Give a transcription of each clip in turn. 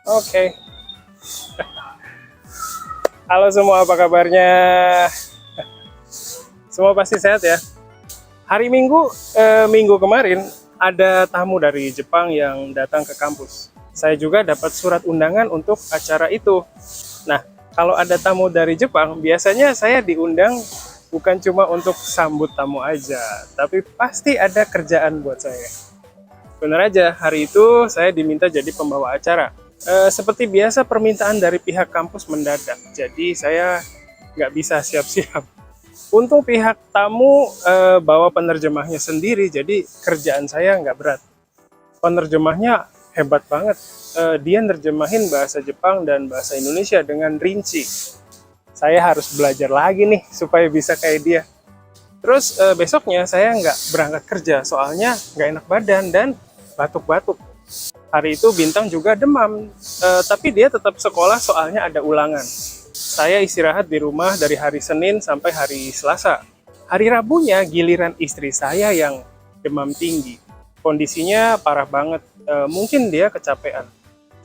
Oke. Halo semua, apa kabarnya? Semua pasti sehat ya. Hari Minggu kemarin ada tamu dari Jepang yang datang ke kampus. Saya juga dapat surat undangan untuk acara itu. Nah, kalau ada tamu dari Jepang, biasanya saya diundang bukan cuma untuk sambut tamu aja, tapi pasti ada kerjaan buat saya. Bener aja, hari itu saya diminta jadi pembawa acara. Seperti biasa permintaan dari pihak kampus mendadak, jadi saya nggak bisa siap-siap. Untung pihak tamu bawa penerjemahnya sendiri, jadi kerjaan saya nggak berat. Penerjemahnya hebat banget. Dia nerjemahin bahasa Jepang dan bahasa Indonesia dengan rinci. Saya harus belajar lagi nih supaya bisa kayak dia. Terus besoknya saya nggak berangkat kerja, soalnya nggak enak badan dan batuk-batuk. Hari itu Bintang juga demam, tapi dia tetap sekolah soalnya ada ulangan. Saya istirahat di rumah dari hari Senin sampai hari Selasa. Hari Rabunya giliran istri saya yang demam tinggi. Kondisinya parah banget, mungkin dia kecapean.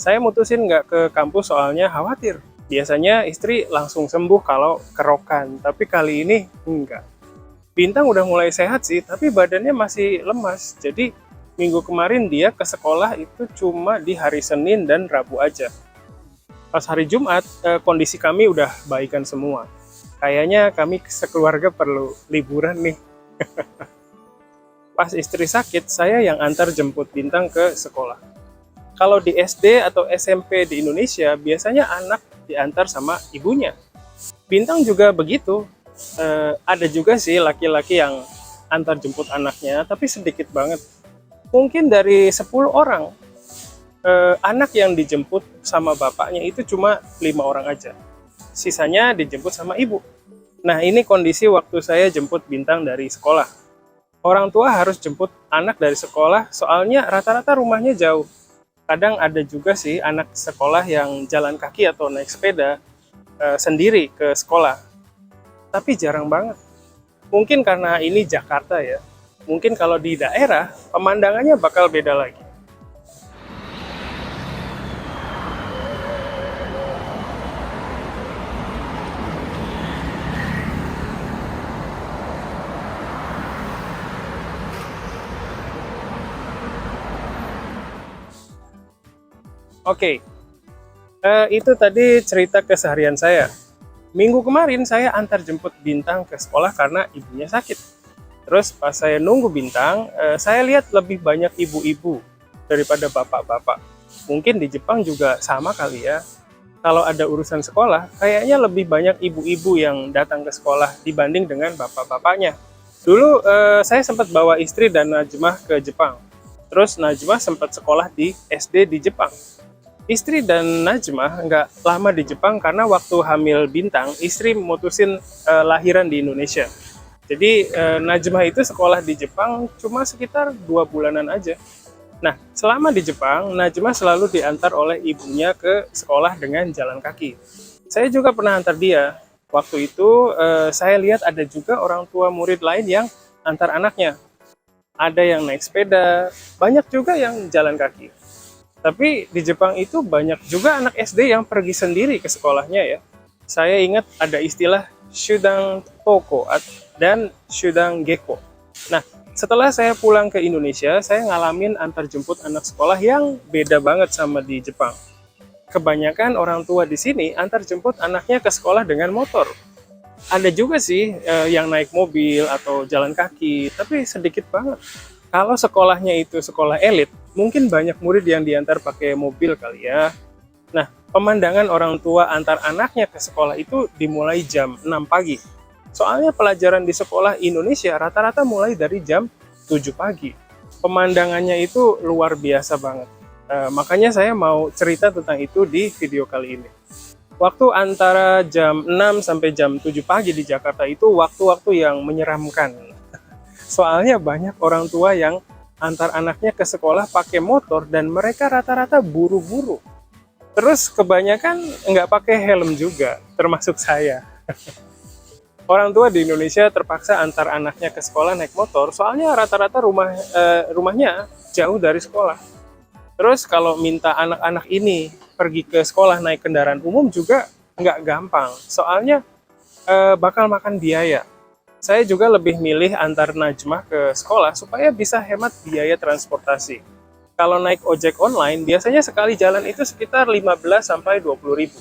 Saya mutusin nggak ke kampus soalnya khawatir. Biasanya istri langsung sembuh kalau kerokan, tapi kali ini enggak. Bintang udah mulai sehat sih, tapi badannya masih lemas. Jadi minggu kemarin dia ke sekolah itu cuma di hari Senin dan Rabu aja. Pas hari Jumat, kondisi kami udah baikan semua. Kayaknya kami sekeluarga perlu liburan nih. Pas istri sakit, saya yang antar jemput Bintang ke sekolah. Kalau di SD atau SMP di Indonesia, biasanya anak diantar sama ibunya. Bintang juga begitu. Ada juga sih laki-laki yang antar jemput anaknya, tapi sedikit banget. Mungkin dari 10 orang, anak yang dijemput sama bapaknya itu cuma 5 orang aja. Sisanya dijemput sama ibu. Nah, ini kondisi waktu saya jemput Bintang dari sekolah. Orang tua harus jemput anak dari sekolah, soalnya rata-rata rumahnya jauh. Kadang ada juga sih anak sekolah yang jalan kaki atau naik sepeda sendiri ke sekolah. Tapi jarang banget. Mungkin karena ini Jakarta ya. Mungkin kalau di daerah, pemandangannya bakal beda lagi. Oke, itu tadi cerita keseharian saya. Minggu kemarin saya antar jemput Bintang ke sekolah karena ibunya sakit. Terus pas saya nunggu Bintang, saya lihat lebih banyak ibu-ibu daripada bapak-bapak. Mungkin di Jepang juga sama kali ya. Kalau ada urusan sekolah, kayaknya lebih banyak ibu-ibu yang datang ke sekolah dibanding dengan bapak-bapaknya. Dulu saya sempat bawa istri dan Najmah ke Jepang. Terus Najmah sempat sekolah di SD di Jepang. Istri dan Najmah nggak lama di Jepang karena waktu hamil Bintang, istri memutusin lahiran di Indonesia. Jadi Najmah itu sekolah di Jepang cuma sekitar 2 bulanan aja. Nah, selama di Jepang, Najmah selalu diantar oleh ibunya ke sekolah dengan jalan kaki. Saya juga pernah antar dia. Waktu itu saya lihat ada juga orang tua murid lain yang antar anaknya. Ada yang naik sepeda, banyak juga yang jalan kaki. Tapi di Jepang itu banyak juga anak SD yang pergi sendiri ke sekolahnya ya. Saya ingat ada istilah Shudang Toko dan Shudang Geko. Nah, setelah saya pulang ke Indonesia, saya ngalamin antar jemput anak sekolah yang beda banget sama di Jepang. Kebanyakan orang tua di sini antar jemput anaknya ke sekolah dengan motor. Ada juga sih yang naik mobil atau jalan kaki, tapi sedikit banget. Kalau sekolahnya itu sekolah elit, mungkin banyak murid yang diantar pakai mobil kali ya. Nah, pemandangan orang tua antar anaknya ke sekolah itu dimulai jam 6 pagi. Soalnya pelajaran di sekolah Indonesia rata-rata mulai dari jam 7 pagi. Pemandangannya itu luar biasa banget. Makanya saya mau cerita tentang itu di video kali ini. Waktu antara jam 6 sampai jam 7 pagi di Jakarta itu waktu-waktu yang menyeramkan. Soalnya banyak orang tua yang antar anaknya ke sekolah pakai motor dan mereka rata-rata buru-buru. Terus kebanyakan nggak pakai helm juga, termasuk saya. Orang tua di Indonesia terpaksa antar anaknya ke sekolah naik motor, soalnya rata-rata rumahnya jauh dari sekolah. Terus kalau minta anak-anak ini pergi ke sekolah naik kendaraan umum juga nggak gampang. Soalnya bakal makan biaya. Saya juga lebih milih antar Najmah ke sekolah supaya bisa hemat biaya transportasi. Kalau naik ojek online, biasanya sekali jalan itu sekitar 15 sampai 20 ribu.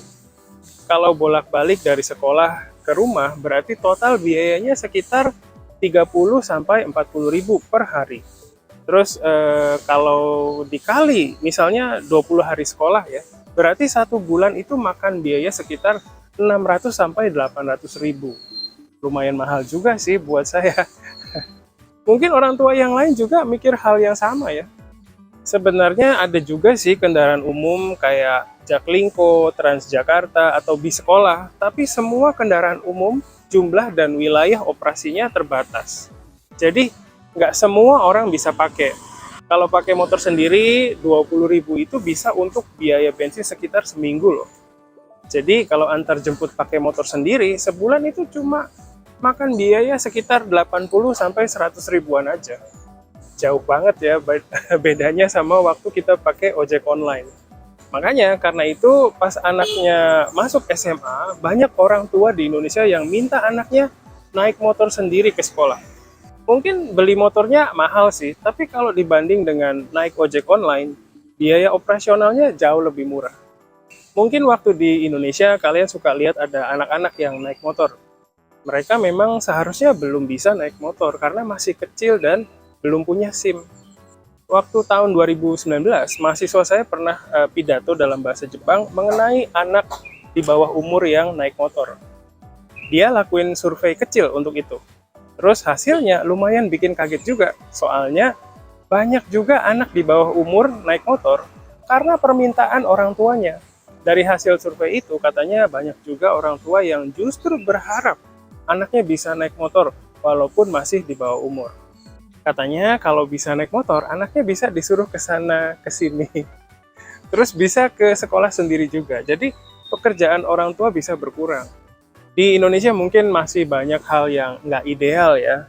Kalau bolak-balik dari sekolah ke rumah, berarti total biayanya sekitar 30 sampai 40 ribu per hari. Terus kalau dikali, misalnya 20 hari sekolah ya, berarti satu bulan itu makan biaya sekitar 600 sampai 800 ribu. Lumayan mahal juga sih buat saya. Mungkin orang tua yang lain juga mikir hal yang sama ya. Sebenarnya ada juga sih kendaraan umum kayak Jaklingko, Transjakarta, atau bis sekolah, tapi semua kendaraan umum jumlah dan wilayah operasinya terbatas. Jadi nggak semua orang bisa pakai. Kalau pakai motor sendiri, 20 ribu itu bisa untuk biaya bensin sekitar seminggu loh. Jadi kalau antar jemput pakai motor sendiri, sebulan itu cuma makan biaya sekitar 80 sampai 100 ribuan aja. Jauh banget ya bedanya sama waktu kita pakai ojek online. Makanya karena itu pas anaknya masuk SMA, banyak orang tua di Indonesia yang minta anaknya naik motor sendiri ke sekolah. Mungkin beli motornya mahal sih, tapi kalau dibanding dengan naik ojek online, biaya operasionalnya jauh lebih murah. Mungkin waktu di Indonesia kalian suka lihat ada anak-anak yang naik motor. Mereka memang seharusnya belum bisa naik motor karena masih kecil dan belum punya SIM. Waktu tahun 2019, mahasiswa saya pernah pidato dalam bahasa Jepang mengenai anak di bawah umur yang naik motor. Dia lakuin survei kecil untuk itu. Terus hasilnya lumayan bikin kaget juga, soalnya banyak juga anak di bawah umur naik motor karena permintaan orang tuanya. Dari hasil survei itu katanya banyak juga orang tua yang justru berharap anaknya bisa naik motor walaupun masih di bawah umur. Katanya kalau bisa naik motor, anaknya bisa disuruh ke sana, ke sini. Terus bisa ke sekolah sendiri juga. Jadi pekerjaan orang tua bisa berkurang. Di Indonesia mungkin masih banyak hal yang nggak ideal ya.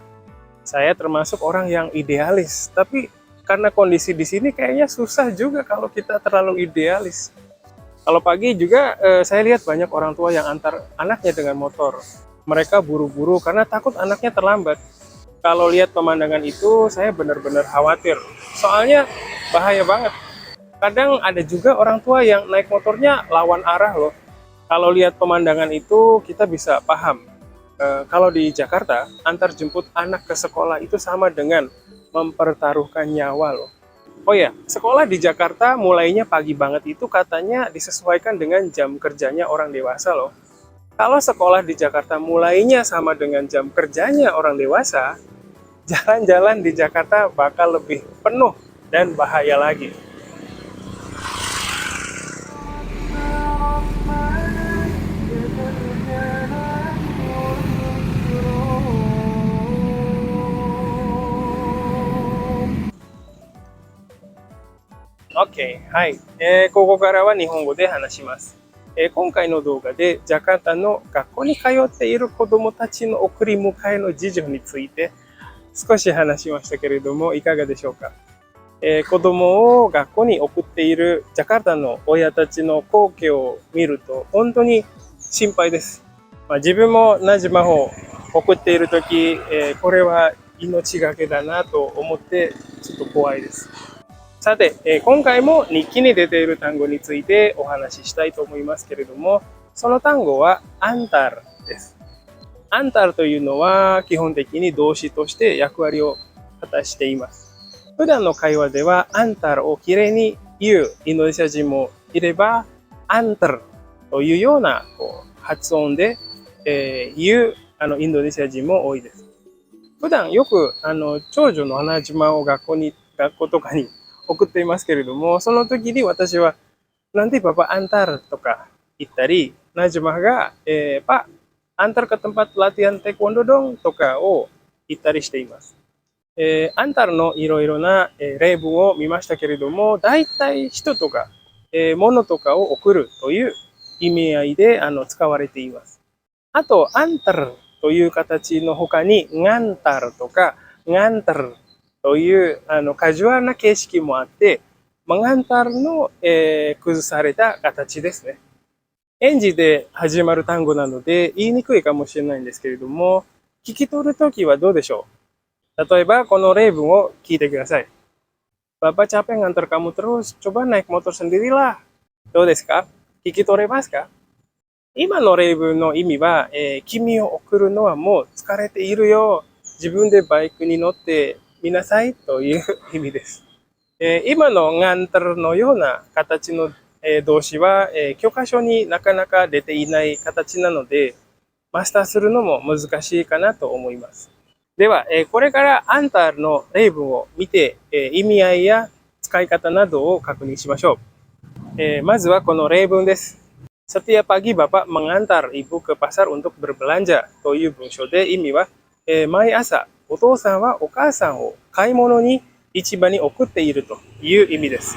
Saya termasuk orang yang idealis. Tapi karena kondisi di sini kayaknya susah juga kalau kita terlalu idealis. Kalau pagi juga saya lihat banyak orang tua yang antar anaknya dengan motor. Mereka buru-buru karena takut anaknya terlambat. Kalau lihat pemandangan itu, saya benar-benar khawatir. Soalnya bahaya banget. Kadang ada juga orang tua yang naik motornya lawan arah loh. Kalau lihat pemandangan itu, kita bisa paham. Kalau di Jakarta, antar jemput anak ke sekolah itu sama dengan mempertaruhkan nyawa loh. Oh ya, sekolah di Jakarta mulainya pagi banget itu katanya disesuaikan dengan jam kerjanya orang dewasa loh. Kalau sekolah di Jakarta mulainya sama dengan jam kerjanya orang dewasa, jalan-jalan di Jakarta bakal lebih penuh dan bahaya lagi. OK、はい。ここからは日本語で話します。今回の動画でジャカルタの学校に通っている子どもたちの送り迎えの事情について少し話しましたけれども、いかがでしょうか。子供を学校に送っているジャカルタの親たちの光景を見ると本当に心配です。自分もナジマを送っているとき、これは命がけだなと思ってちょっと怖いです。さて、今回も日記に出ている単語についてお話ししたいと思いますけれども、その単語はアンタルです。アンタルというのは基本的に動詞として役割を果たしています。普段の会話ではアンタルをきれいに言うインドネシア人もいれば、アンタルというような発音で、言うインドネシア人も多いです。普段よく長女の花島を学校とかに送っていますけれども、その時に私はnanti Bapak antar とか言ったり、ナジマが、Pak antar ke tempat latihan taekwondo dong とかを言ったりしています。アンタルのいろいろな例文を見ましたけれども、大体人とか物とかを送るという意味合いで使われています。あと、アンタルという形の他に、ガンタルとかガンタルというカジュアルな形式もあって、mengantarの、崩された形ですね。演じで始まる単語なので言いにくいかもしれないんですけれども、聞き取るときはどうでしょう。例えばこの例文を聞いてください。Bapak capek ngantar kamu terus, coba naik motor sendirilah. どうですか？聞き取れますか？今の例文の意味は、君を送るのはもう疲れているよ。自分でバイクに乗ってみなさいという意味です。今のガンタルのような形の、動詞は、教科書になかなか出ていない形なので、マスターするのも難しいかなと思います。では、これからアンタールの例文を見て、意味合いや使い方などを確認しましょう。まずはこの例文です。Setiap pagi Bapak mengantar Ibu ke pasar untuk berbelanja という文章で意味は、毎朝お父さんはお母さんを買い物に市場に送っているという意味です。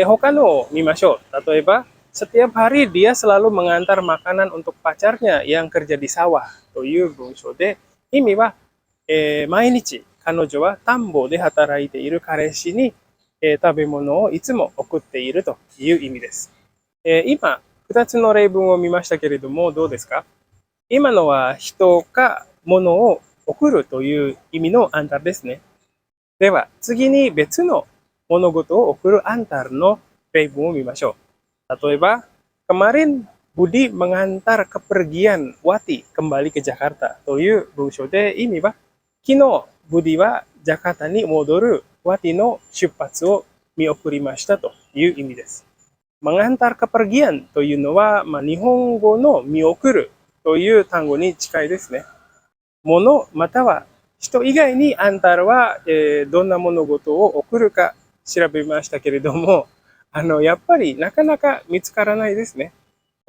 他のを見ましょう。例えば、Setiap hari dia selalu mengantar makanan untuk pacarnya yang kerja di sawah という文章で意味は、毎日彼女は田んぼで働いている彼氏に、食べ物をいつも送っているという意味です。今、2つの例文を見ましたけれども、どうですか？今のは人か物を送るという意味のアンタルですね。では、次に別の物事を送るアンタルの例文を見ましょう。例えば、kemarin Budi mengantar kepergian Wati kembali ke Jakarta という文章で意味は、昨日、ブディはジャカルタに戻るワティの出発を見送りましたという意味です。mengantar kepergian というのは、日本語の見送るという単語に近いですね。物または人以外にアンタルは、どんな物事を送るか調べましたけれども、やっぱりなかなか見つからないですね。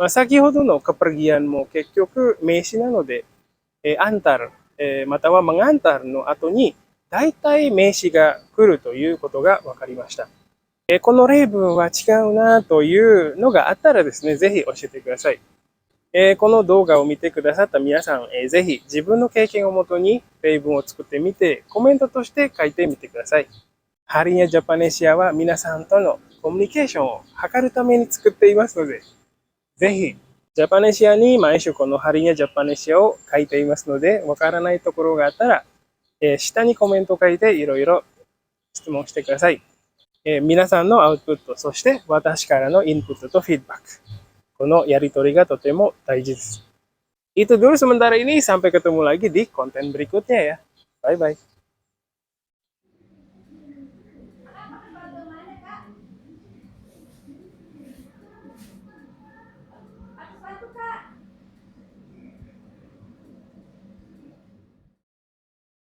先ほどのkepergianも結局名詞なので、アンタル、またはmengantarの後に大体名詞が来るということが分かりました。この例文は違うなというのがあったらですね、ぜひ教えてください。この動画を見てくださった皆さん、ぜひ自分の経験をもとに例文を作ってみて、コメントとして書いてみてください。ハリニャジャパネシアは皆さんとのコミュニケーションを図るために作っていますので、ぜひジャパネシアに毎週このハリニャジャパネシアを書いていますので、わからないところがあったら、下にコメントを書いていろいろ質問してください。皆さんのアウトプット、そして私からのインプットとフィードバック。このやりとりがとても大事です。Itu dulu sementara ini, sampai ketemu lagi di konten berikutnya ya. Bye-bye.